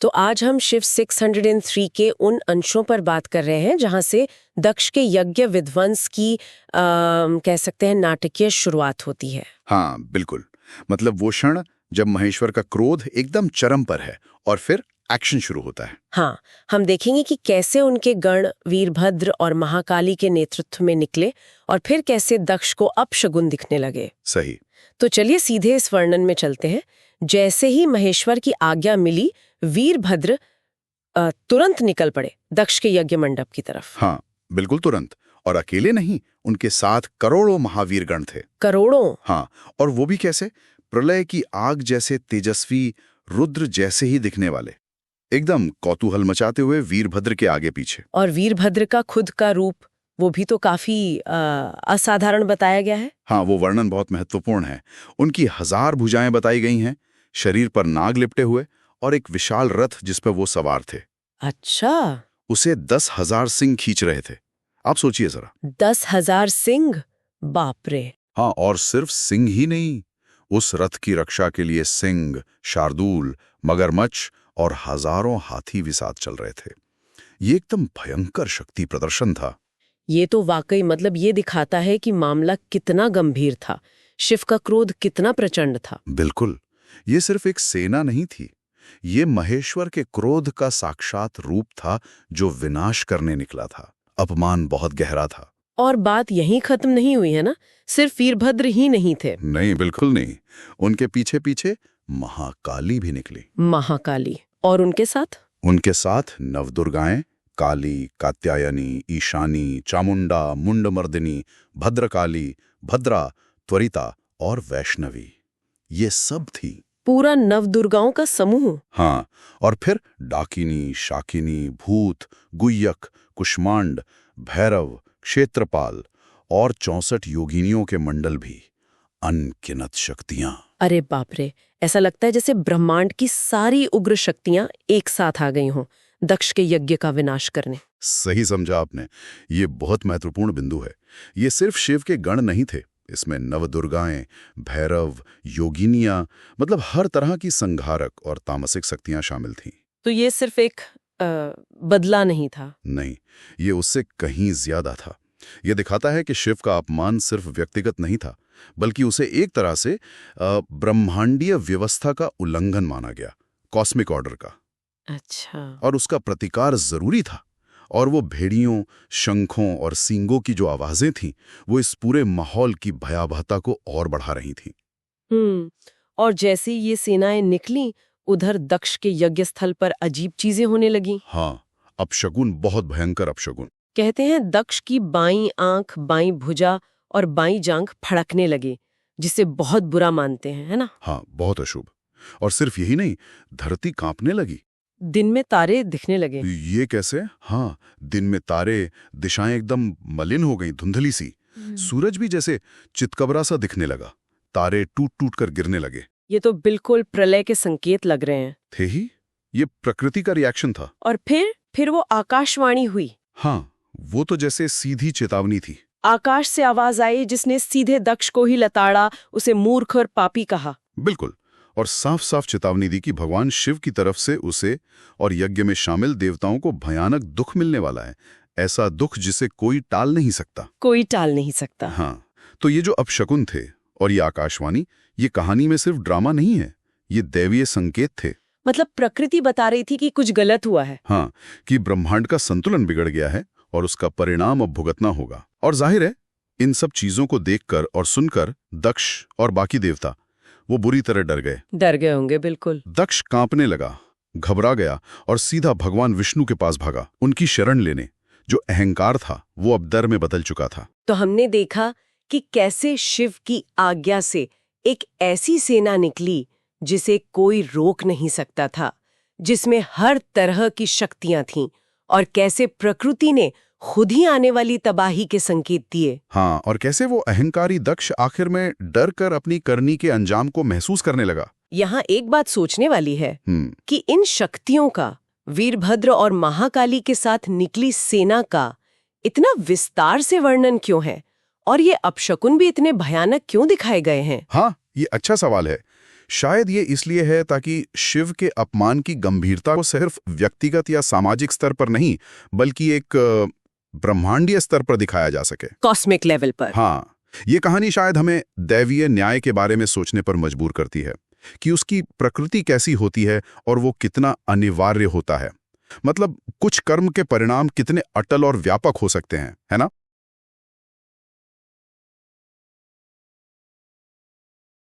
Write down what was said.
तो आज हम शिव 603 के उन अंशों पर बात कर रहे हैं जहां से दक्ष के यज्ञ विध्वंस की कह सकते हैं नाटकीय शुरुआत होती है। हाँ बिल्कुल। मतलब वो क्षण जब महेश्वर का क्रोध एकदम चरम पर है और फिर एक्शन शुरू होता है। हाँ, हम देखेंगे कि कैसे उनके गण वीरभद्र और महाकाली के नेतृत्व में निकले और फिर कैसे दक्ष को अपशगुन दिखने लगे। सही। तो चलिए सीधे इस वर्णन में चलते हैं। जैसे ही महेश्वर की आज्ञा मिली, वीरभद्र तुरंत निकल पड़े दक्ष के यज्ञ मंडप की तरफ। हाँ बिल्कुल तुरंत। और अकेले नहीं, उनके साथ करोड़ों महावीर गण थे। करोड़ों? हाँ, और वो भी कैसे? प्रलय की आग जैसे तेजस्वी, रुद्र जैसे ही दिखने वाले, एकदम कौतूहल मचाते हुए वीरभद्र के आगे पीछे। और वीरभद्र का खुद का रूप, वो भी तो काफी असाधारण बताया गया है। हाँ, वो वर्णन बहुत महत्वपूर्ण है। उनकी 1000 भुजाएं बताई गई हैं, शरीर पर नाग लिपटे हुए और एक विशाल रथ जिस पर वो सवार थे। अच्छा। उसे 10,000 सिंह खींच रहे थे। आप सोचिए जरा। 10,000 सिंह? बाप रे। हाँ, और सिर्फ सिंह ही नहीं, उस रथ की रक्षा के लिए सिंह, शार्दूल, मगरमच्छ और हजारों हाथी भी साथ चल रहे थे। ये एकदम भयंकर शक्ति प्रदर्शन था। ये तो वाकई मतलब ये दिखाता है कि मामला कितना गंभीर था, शिव का क्रोध कितना प्रचंड था। बिल्कुल। ये सिर्फ एक सेना नहीं थी, ये महेश्वर के क्रोध का साक्षात रूप था जो विनाश करने निकला था। अपमान बहुत गहरा था। और बात यहीं खत्म नहीं हुई है ना? सिर्फ वीरभद्र ही नहीं थे। नहीं, बिल्कुल नहीं। उनके पीछे पीछे महाकाली भी निकली। महाकाली? और उनके साथ? उनके साथ नवदुर्गाएं, काली, कात्यायनी, ईशानी, चामुंडा, मुंडमर्दिनी, भद्रकाली, भद्रा, त्वरिता और वैष्णवी, ये सब थी। पूरा नवदुर्गाओं का समूह? हाँ, और फिर डाकिनी, शाकिनी, भूत, गुय्यक, कुष्मांड, भैरव, क्षेत्रपाल और 64 योगिनियों के मंडल भी। अनगिनत शक्तियां। अरे बाप रे, ऐसा लगता है जैसे ब्रह्मांड की सारी उग्र शक्तियां एक साथ आ गई हों दक्ष के यज्ञ का विनाश करने। सही समझा आपने। ये बहुत महत्वपूर्ण बिंदु है। ये सिर्फ शिव के गण नहीं थे, इसमें नवदुर्गाएं, भैरव, योगिनियां, मतलब हर तरह की संघारक और तामसिक शक्तियां शामिल थीं। तो ये सिर्फ एक बदला नहीं था? नहीं, ये उससे कहीं ज्यादा था। ये दिखाता है कि शिव का अपमान सिर्फ व्यक्तिगत नहीं था, बल्कि उसे एक तरह से ब्रह्मांडीय व्यवस्था का उल्लंघन माना गया, कॉस्मिक ऑर्डर का। अच्छा। और उसका प्रतिकार जरूरी था। और वो भेड़ियों, शंखों और सींगों की जो आवाजें थीं, वो इस पूरे माहौल की भयावहता को और बढ़ा रही थीं। और जैसे ये सेनाएं निकली, उधर दक्ष के यज्ञ स्थल पर अजीब चीजें होने लगीं। हाँ, अपशगुन, बहुत भयंकर अपशगुन। कहते हैं दक्ष की बाईं आंख, बाईं भुजा और बाईं जांघ फड़कने लगी, जिसे बहुत बुरा मानते हैं, है ना? हाँ, बहुत अशुभ। और सिर्फ यही नहीं, धरती कांपने लगी। दिन में तारे दिखने लगे। ये कैसे? हाँ, दिन में तारे, दिशाएं एकदम मलिन हो गई, धुंधली सी। सूरज भी जैसे चितकबरा सा दिखने लगा, तारे टूट टूट कर गिरने लगे। ये तो बिल्कुल प्रलय के संकेत लग रहे हैं। थे ही, ये प्रकृति का रिएक्शन था। और फिर वो आकाशवाणी हुई। हाँ, वो तो जैसे सीधी चेतावनी थी। आकाश से आवाज आई जिसने सीधे दक्ष को ही लताड़ा, उसे मूर्ख और पापी कहा। बिल्कुल। और साफ साफ चेतावनी दी कि भगवान शिव की तरफ से उसे और यज्ञ में शामिल देवताओं को भयानक दुख मिलने वाला है, ऐसा दुख जिसे कोई टाल नहीं सकता। कोई टाल नहीं सकता। हाँ, तो ये जो अपशकुन थे और ये आकाशवाणी, ये कहानी में सिर्फ ड्रामा नहीं है, ये दैवीय संकेत थे। मतलब प्रकृति बता रही थी कि कुछ गलत हुआ है। हाँ, कि ब्रह्मांड का संतुलन बिगड़ गया है और उसका परिणाम अब भुगतना होगा। और जाहिर है, इन सब चीजों को देखकर और सुनकर दक्ष और बाकी देवता वो बुरी तरह डर गए होंगे। बिल्कुल। दक्ष कांपने लगा, घबरा गया और सीधा भगवान विष्णु के पास भागा, उनकी शरण लेने। जो अहंकार था वो अब डर में बदल चुका था। तो हमने देखा कि कैसे शिव की आज्ञा से एक ऐसी सेना निकली जिसे कोई रोक नहीं सकता था, जिसमें हर तरह की शक्तियां थीं, और कैसे प्रकृति ने खुद ही आने वाली तबाही के संकेत दिए। हाँ, और कैसे वो अहंकारी दक्ष आखिर में डर कर अपनी करनी के अंजाम को महसूस करने लगा। यहाँ एक बात सोचने वाली है कि इन शक्तियों का, वीरभद्र और महाकाली के साथ निकली सेना का इतना विस्तार से वर्णन क्यों है, और ये अपशकुन भी इतने भयानक क्यों दिखाए गए हैं? हाँ, ये अच्छा सवाल है। शायद ये इसलिए है ताकि शिव के अपमान की गंभीरता को सिर्फ व्यक्तिगत या सामाजिक स्तर पर नहीं, बल्कि एक ब्रह्मांडीय स्तर पर दिखाया जा सके। कॉस्मिक लेवल पर। हाँ, ये कहानी शायद हमें दैवीय न्याय के बारे में सोचने पर मजबूर करती है कि उसकी प्रकृति कैसी होती है और वो कितना अनिवार्य होता है। मतलब कुछ कर्म के परिणाम कितने अटल और व्यापक हो सकते हैं, है ना?